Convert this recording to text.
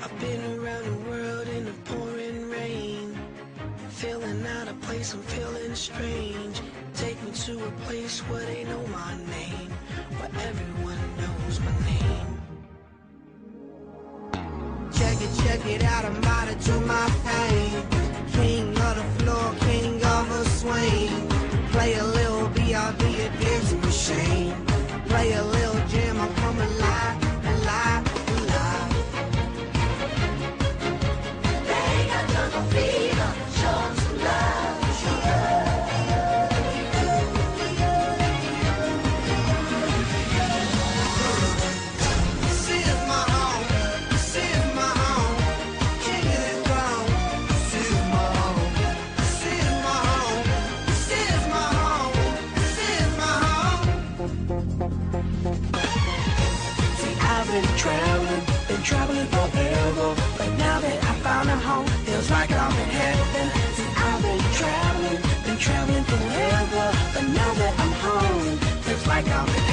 I've been around the world in the pouring rain, feeling out of place, I'm feeling strange. Take me to a place where they know my name, where everyone knows my name. Check it out, I'm about to do my thing. King of the floor, king of a swing. Play a little B.I.B. a dancing machine. Play a little jam, I'm coming alive, alive, alive. They got jungle fever, show 'em some love, show 'em. This is my home, this is my home. King of the throne, this is my home. This is my home, this is my home, this is my home. See, I've been traveling forever, but now that I found a home, feels like I'm in heaven. See, I've been traveling forever, but now that I'm home, feels like I'm in